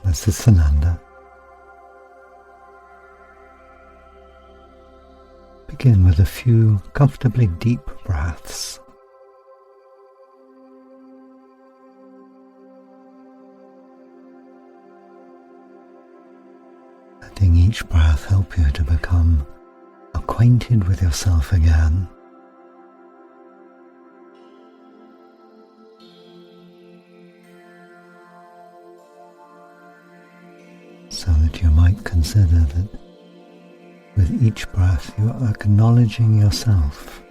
This is Sananda. Begin with a few comfortably deep breaths. Letting each breath help you to become acquainted with yourself again. So that you might consider that with each breath you are acknowledging yourself,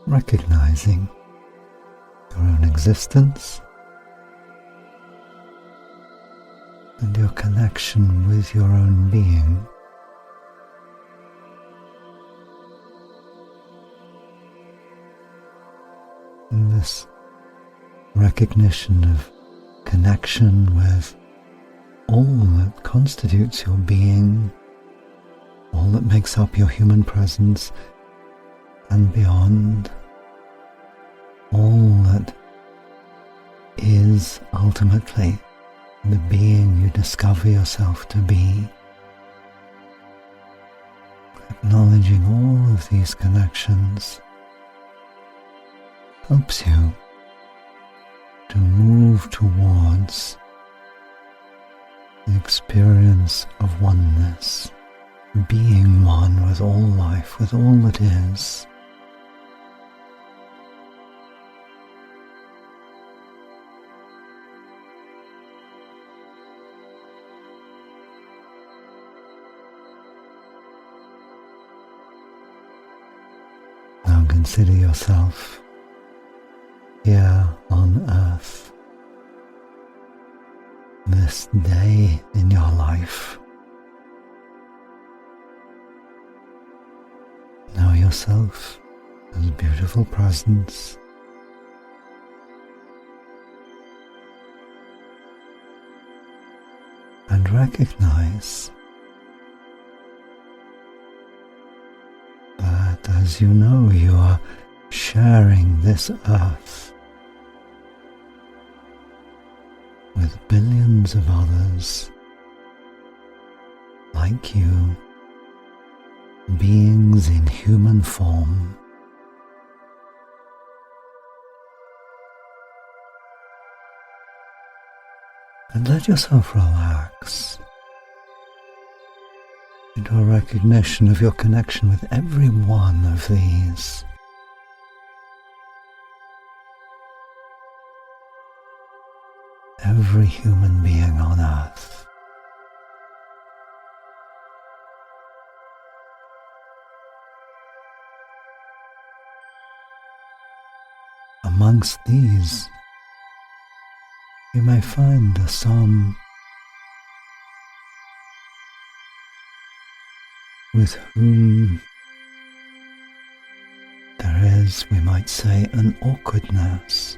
recognizing your own existence and your connection with your own being. And this recognition of connection with all that constitutes your being, all that makes up your human presence and beyond, all that is ultimately the being you discover yourself to be. Acknowledging all of these connections helps you to move towards the experience of oneness, being one with all life, with all that is. Now consider yourself here on earth, this day in your life. Know yourself as a beautiful presence, and recognize that as you know you are sharing this earth with billions of others like you, beings in human form. And let yourself relax into a recognition of your connection with every one of these. Every human being on earth. Amongst these, you may find some with whom there is, we might say, an awkwardness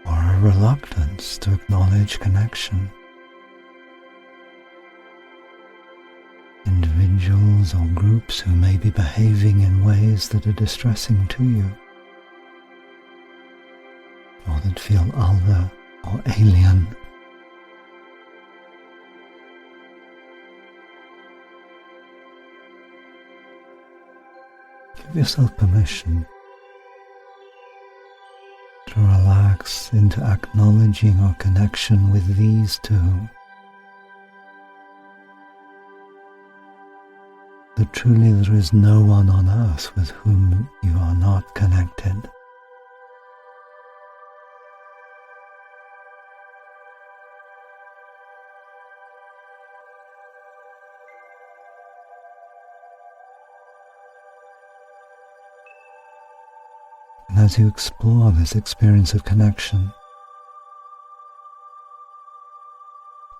or a reluctance to acknowledge connection. Individuals or groups who may be behaving in ways that are distressing to you, or that feel other or alien. Give yourself permission to relax into acknowledging our connection with these two. That truly there is no one on earth with whom you are not connected. And as you explore this experience of connection,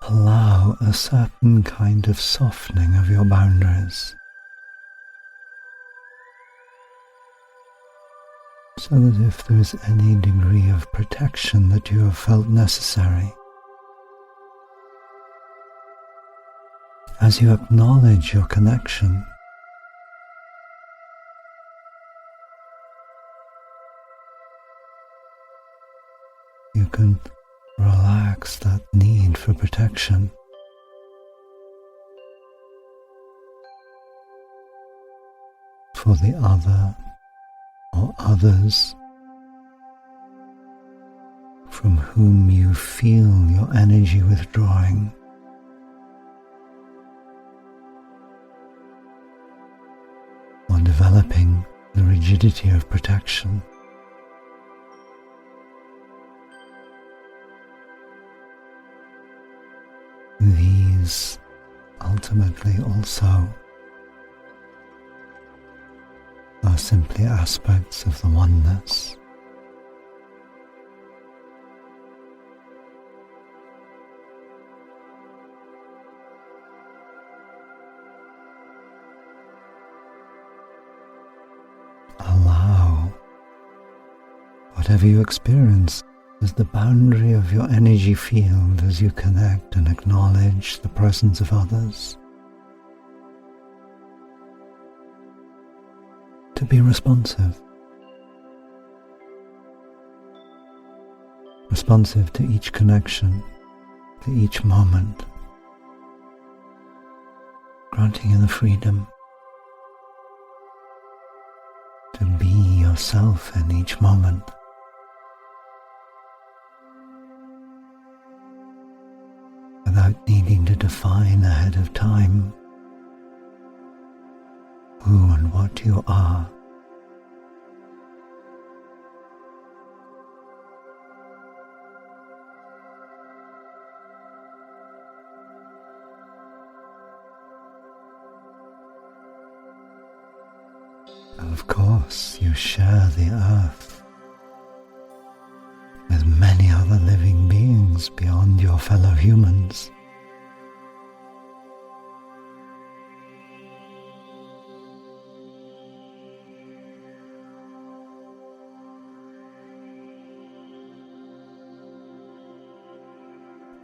allow a certain kind of softening of your boundaries, so that if there is any degree of protection that you have felt necessary, as you acknowledge your connection, you can relax that need for protection. For the other or others from whom you feel your energy withdrawing. Or developing the rigidity of protection. These ultimately also are simply aspects of the oneness. Allow whatever you experience as the boundary of your energy field as you connect and acknowledge the presence of others. To be responsive to each connection, to each moment, granting you the freedom to be yourself in each moment. Without needing to define ahead of time who and what you are. Of course, you share the earth with many other living beings beyond your fellow humans.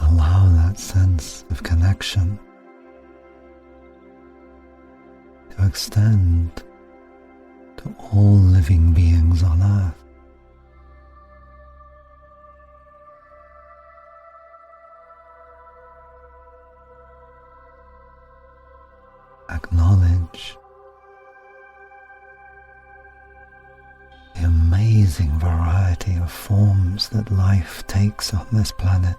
Allow that sense of connection to extend to all living beings on earth. Acknowledge the amazing variety of forms that life takes on this planet.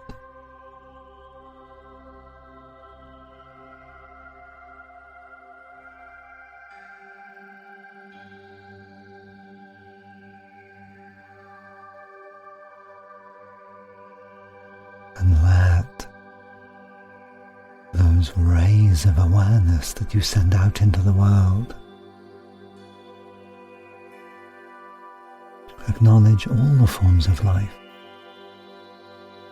And let those rays of awareness that you send out into the world acknowledge all the forms of life,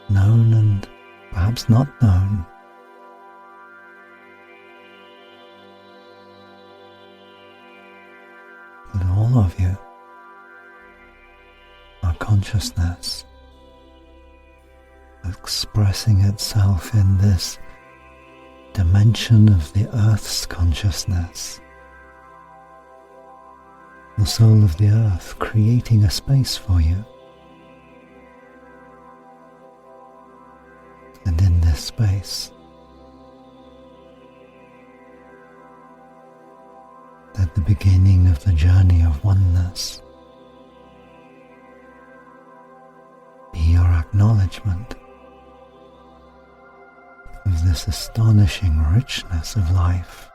known and perhaps not known. That all of you are consciousness, expressing itself in this dimension of the earth's consciousness, the soul of the earth creating a space for you. And in this space, at the beginning of the journey of oneness, be your acknowledgement of this astonishing richness of life.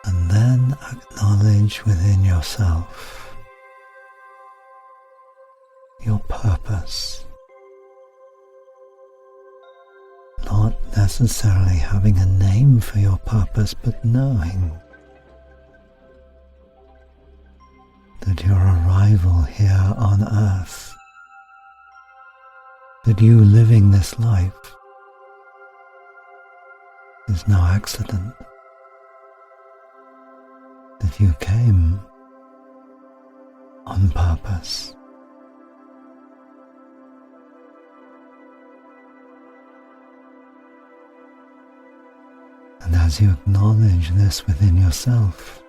And then acknowledge within yourself your purpose, not necessarily having a name for your purpose, but knowing that your arrival here on earth, that you living this life, is no accident, that you came on purpose. And as you acknowledge this within yourself,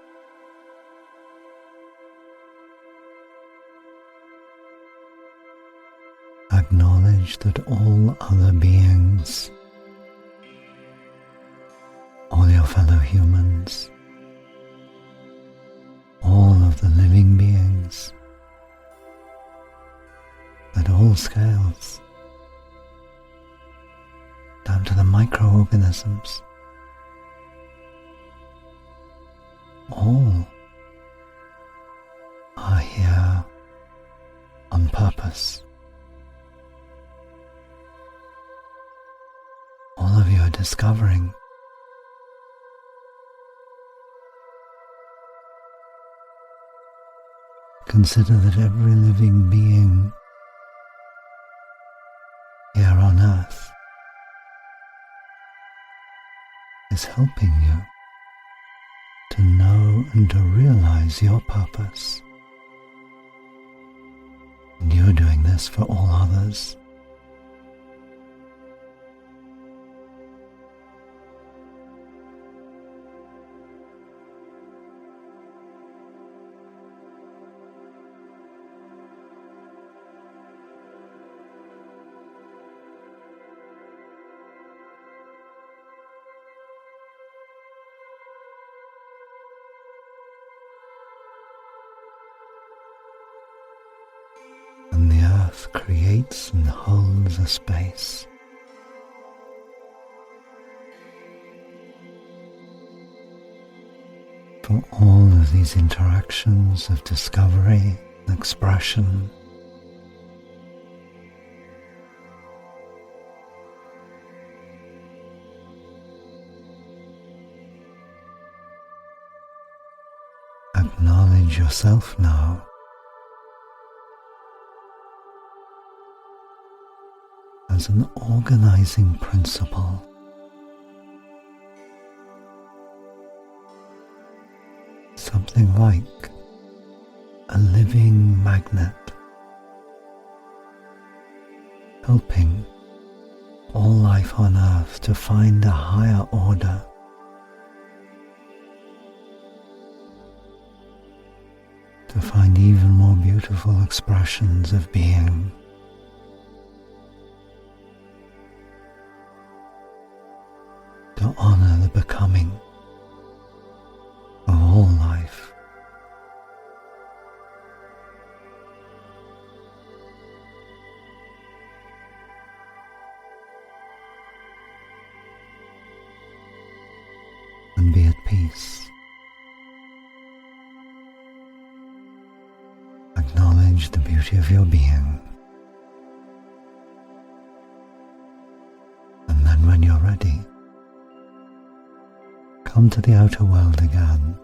acknowledge that all other beings, all your fellow humans, all of the living beings, at all scales, down to the microorganisms, all are here on purpose. All of you are discovering consider that every living being here on earth is helping you to know and to realize your purpose. And you're doing this for all others. And the earth creates and holds a space for all of these interactions of discovery and expression. Acknowledge yourself now. As an organizing principle, something like a living magnet, helping all life on earth to find a higher order, to find even more beautiful expressions of being. To honor the becoming of all life. And be at peace. Acknowledge the beauty of your being. And then when you're ready, come to the outer world again